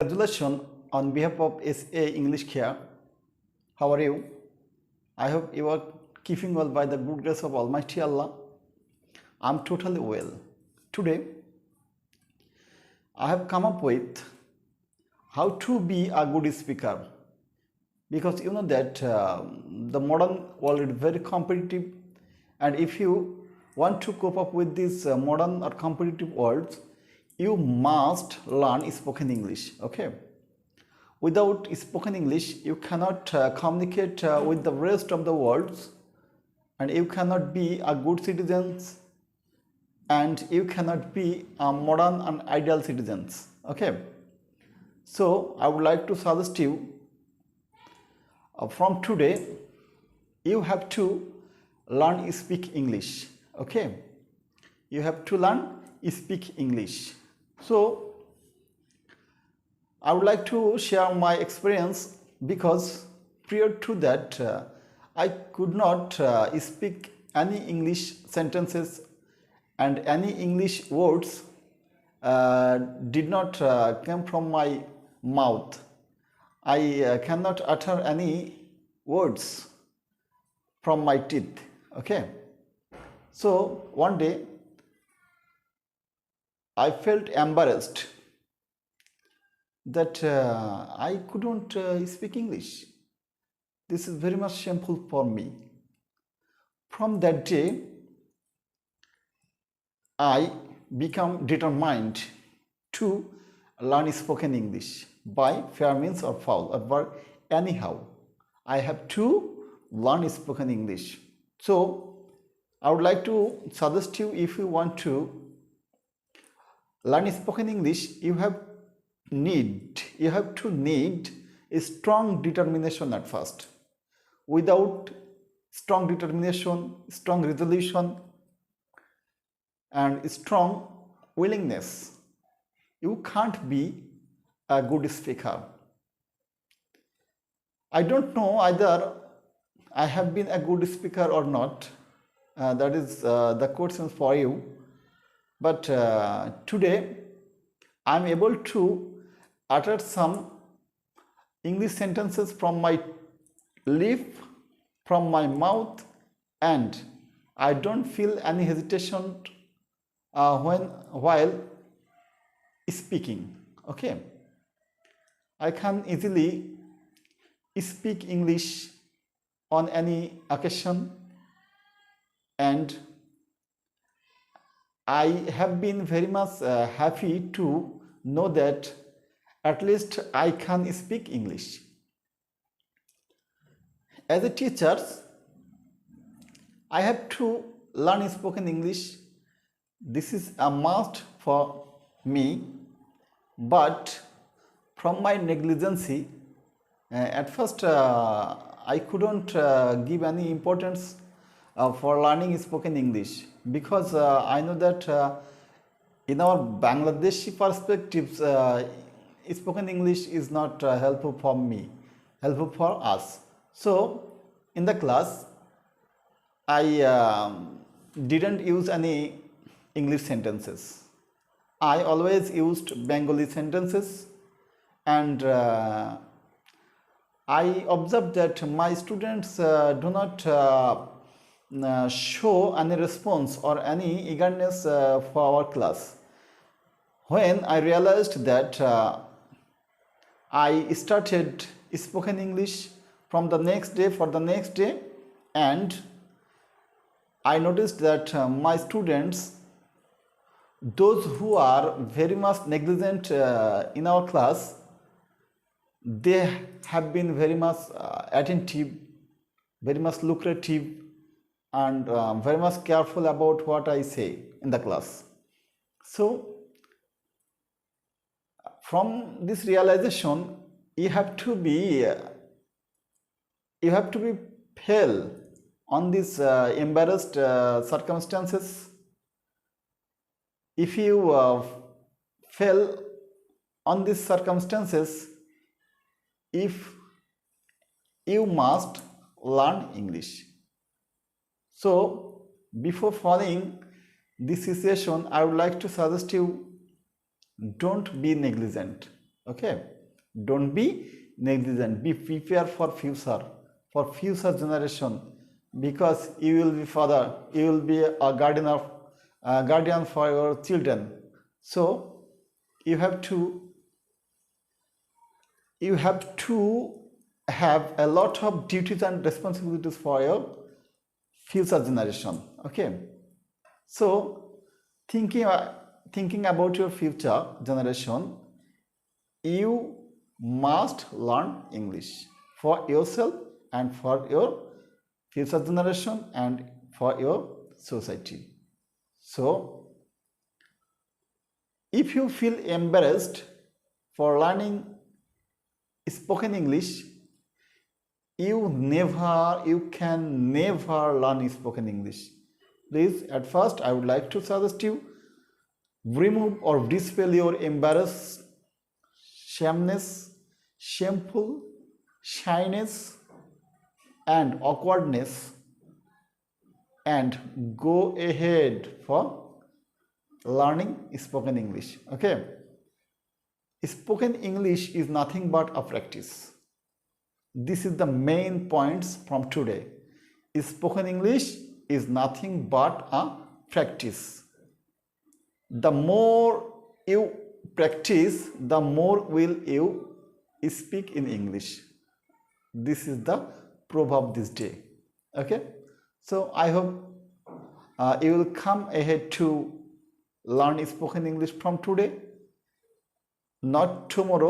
Congratulations on behalf of SA English here. How are you? I hope you are keeping well by the good grace of Almighty Allah. I'm totally well. Today, I have come up with how to be a good speaker, because you know that the modern world is very competitive, and if you want to cope up with this modern or competitive world, you must learn spoken English. Okay, without spoken English you cannot communicate with the rest of the world, and you cannot be a good citizen, and you cannot be a modern and ideal citizens. Okay, so I would like to suggest you, from today you have to learn speak English. Okay, you have to learn speak English. So I would like to share my experience, because prior to that I could not speak any English sentences, and any English words did not come from my mouth. I cannot utter any words from my teeth. Okay, so one day I felt embarrassed that I couldn't speak English. This is very much shameful for me. From that day, I become determined to learn spoken English by fair means or foul, or anyhow. I have to learn spoken English. So I would like to suggest you, if you want to learn spoken English, you have to need a strong determination at first. Without strong determination, strong resolution, and strong willingness, you can't be a good speaker. I don't know either I have been a good speaker or not. That is the question for you. But today I am able to utter some English sentences from my lip, from my mouth, and I don't feel any hesitation while speaking. Okay, I can easily speak English on any occasion, and I have been very much happy to know that at least I can speak English. As a teacher, I have to learn spoken English. This is a must for me, but from my negligence, at first I couldn't give any importance for learning spoken English, because I know that in our Bangladeshi perspectives, spoken English is not helpful for us. So in the class I didn't use any English sentences. I always used Bengali sentences, and I observed that my students do not show any response or any eagerness for our class. When I realized that I started spoken English from the next day, and I noticed that my students, those who are very much negligent in our class, they have been very much attentive, very much lucrative, and very much careful about what I say in the class. So from this realization, you have to be pale on these embarrassed circumstances. If you fail on these circumstances, if you must learn English. So before following this situation, I would like to suggest you, don't be negligent. Okay, don't be negligent, be prepared for future generation, because you will be father, you will be a guardian for your children. So you have to have a lot of duties and responsibilities for your future generation. Okay, so thinking thinking about your future generation, you must learn English for yourself and for your future generation and for your society. So if you feel embarrassed for learning spoken English, you can never learn spoken English. Please, at first I would like to suggest you, remove or dispel your embarrassed, shameness, shameful, shyness and awkwardness, and go ahead for learning spoken English. Okay, spoken English is nothing but a practice. This is the main points from today. Spoken English is nothing but a practice. The more you practice, the more will you speak in English. This is the proverb this day. Okay, so I hope you will come ahead to learn spoken English from today, not tomorrow.